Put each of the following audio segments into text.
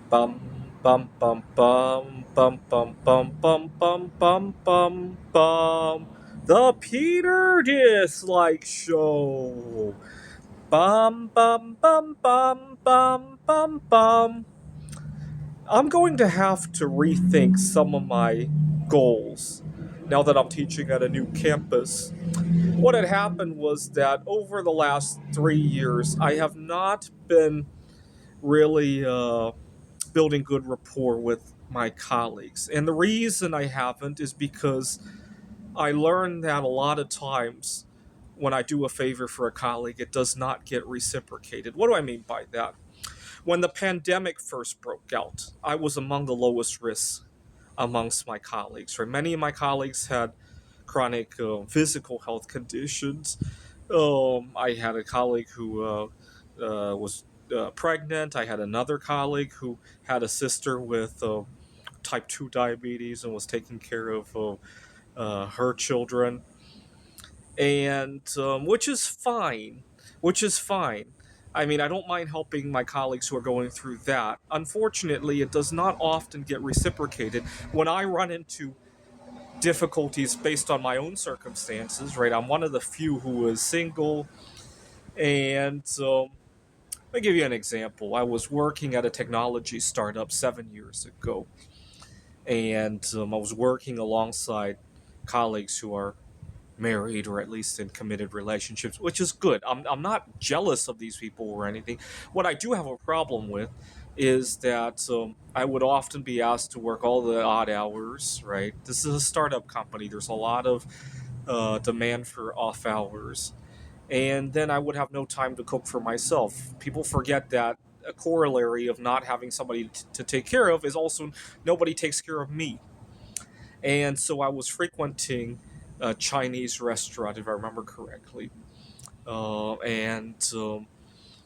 Bum bum bum bum bum bum bum bum bum bum bum bum. The Peter Dislike Show. Bum bum bum bum bum bum bum. I'm going to have to rethink some of my goals now that I'm teaching at a new campus. What had happened was that over the last 3 years, I have not been really building good rapport with my colleagues. And the reason I haven't is because I learned that a lot of times when I do a favor for a colleague, it does not get reciprocated. What do I mean by that? When the pandemic first broke out, I was among the lowest risks amongst my colleagues. Right, many of my colleagues had chronic physical health conditions. I had a colleague who was pregnant. I had another colleague who had a sister with type 2 diabetes and was taking care of her children, and which is fine. Which is fine. I mean, I don't mind helping my colleagues who are going through that. Unfortunately, it does not often get reciprocated. When I run into difficulties based on my own circumstances, right? I'm one of the few who is single, and let me give you an example. I was working at a technology startup 7 years ago, and I was working alongside colleagues who are married or at least in committed relationships, which is good. I'm not jealous of these people or anything. What I do have a problem with is that I would often be asked to work all the odd hours, right? This is a startup company, there's a lot of demand for off hours. And then I would have no time to cook for myself. People forget that a corollary of not having somebody to take care of is also nobody takes care of me. And so I was frequenting a Chinese restaurant, if I remember correctly, and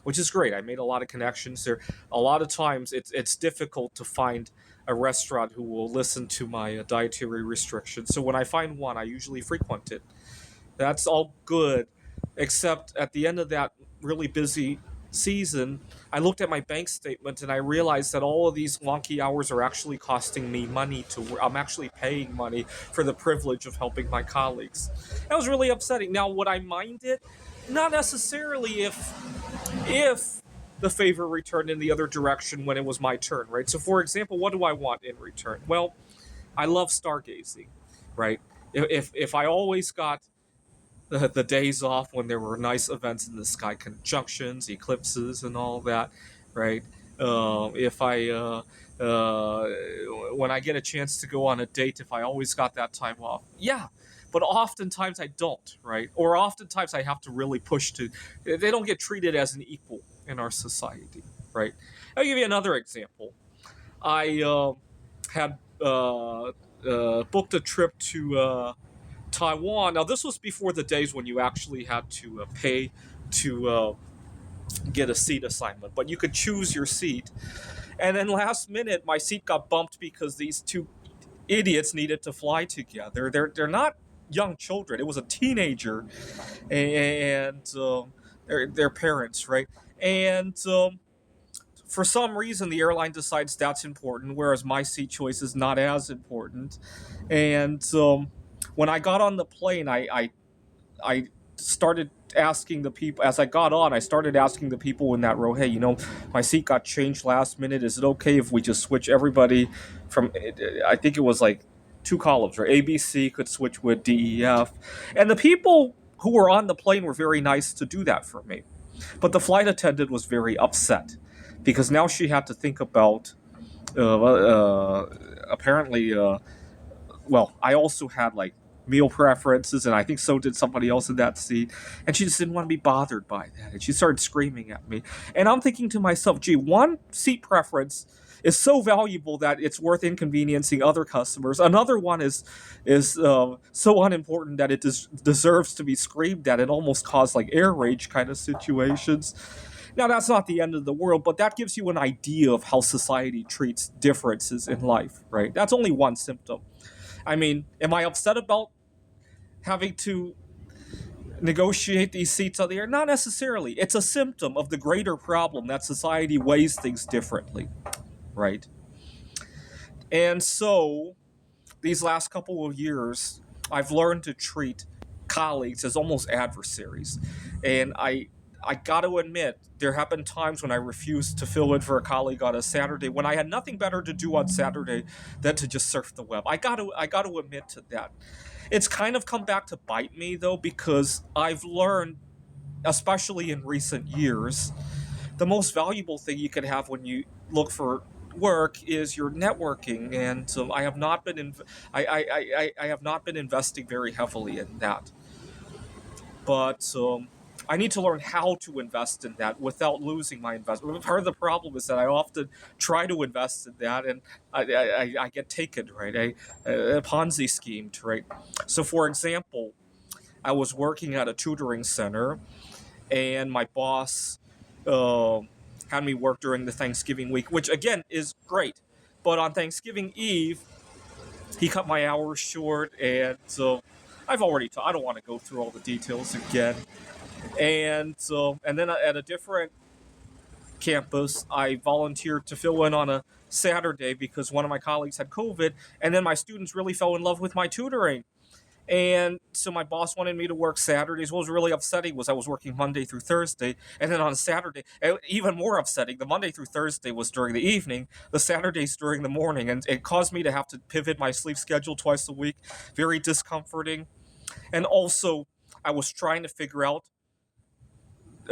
which is great. I made a lot of connections there. A lot of times, it's difficult to find a restaurant who will listen to my dietary restrictions. So when I find one, I usually frequent it. That's all good, except at the end of that really busy season, I looked at my bank statement and I realized that all of these wonky hours are actually costing me money to work. I'm actually paying money for the privilege of helping my colleagues. That was really upsetting. Now, would I mind it? Not necessarily if the favor returned in the other direction when it was my turn, right? So, for example, what do I want in return? Well, I love stargazing, right? If I always got the days off when there were nice events in the sky, conjunctions, eclipses, and all that, right? If I when I get a chance to go on a date, if I always got that time off, yeah. But oftentimes I don't, right? Or oftentimes I have to really push to. They don't get treated as an equal in our society, right? I'll give you another example. I had booked a trip to Taiwan. Now, this was before the days when you actually had to pay to get a seat assignment, but you could choose your seat. And then last minute, my seat got bumped because these two idiots needed to fly together. They're not young children. It was a teenager and their parents, right? And for some reason, the airline decides that's important, whereas my seat choice is not as important. And when I got on the plane, I started asking the people as I got on. I started asking the people in that row, "Hey, my seat got changed last minute. Is it okay if we just switch everybody from?" I think it was like two columns, or ABC could switch with DEF, and the people who were on the plane were very nice to do that for me. But the flight attendant was very upset because now she had to think about. Apparently, well, I also had like meal preferences, and I think so did somebody else in that seat. And she just didn't want to be bothered by that, and she started screaming at me. And I'm thinking to myself, gee, one seat preference is so valuable that it's worth inconveniencing other customers. Another one is so unimportant that it deserves to be screamed at and almost cause like air rage kind of situations. Now, that's not the end of the world, but that gives you an idea of how society treats differences in life, right? That's only one symptom. I mean, am I upset about having to negotiate these seats on the air? Not necessarily. It's a symptom of the greater problem that society weighs things differently. right? And so these last couple of years, I've learned to treat colleagues as almost adversaries. And I got to admit, there have been times when I refused to fill in for a colleague on a Saturday when I had nothing better to do on Saturday than to just surf the web. I got to admit to that. It's kind of come back to bite me though, because I've learned, especially in recent years, the most valuable thing you can have when you look for work is your networking, and I have not been I have not been investing very heavily in that, but I need to learn how to invest in that without losing my investment. Part of the problem is that I often try to invest in that, and I get taken, right? A Ponzi scheme, right? So, for example, I was working at a tutoring center, and my boss uh, had me work during the Thanksgiving week, which again is great. But on Thanksgiving Eve, he cut my hours short, and so I've already. I don't want to go through all the details again. And so, and then at a different campus, I volunteered to fill in on a Saturday because one of my colleagues had COVID, and then my students really fell in love with my tutoring. And so my boss wanted me to work Saturdays. What was really upsetting was I was working Monday through Thursday, and then on Saturday, even more upsetting, the Monday through Thursday was during the evening, the Saturdays during the morning, and it caused me to have to pivot my sleep schedule twice a week. Very discomforting. And also, I was trying to figure out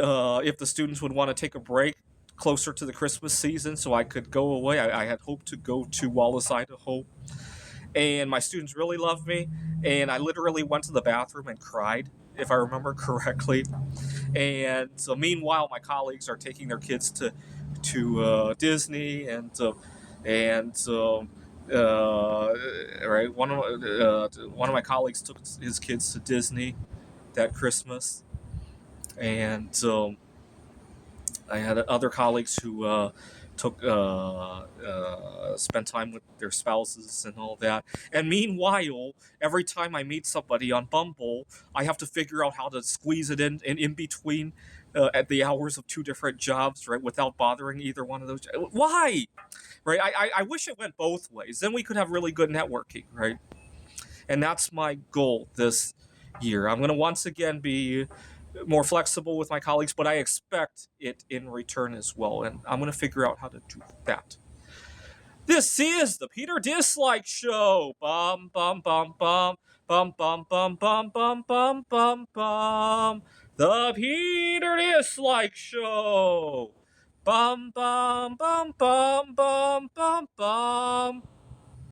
if the students would want to take a break closer to the Christmas season so I could go away. I had hoped to go to Wallace, Idaho, and my students really loved me, and I literally went to the bathroom and cried, if I remember correctly. And so meanwhile, my colleagues are taking their kids to Disney, and right, one of my colleagues took his kids to Disney that Christmas, and I had other colleagues who took spent time with their spouses and all that. And meanwhile, every time I meet somebody on Bumble, I have to figure out how to squeeze it in between at the hours of two different jobs, right, without bothering either one of those. Why? Right? I wish it went both ways. Then we could have really good networking, right? And that's my goal this year. I'm going to once again be more flexible with my colleagues, but I expect it in return as well. And I'm going to figure out how to do that. This is the Peter Dislike Show. Bum, bum, bum, bum. Bum, bum, bum, bum, bum, bum, bum, bum. The Peter Dislike Show. Bum, bum, bum, bum, bum, bum, bum.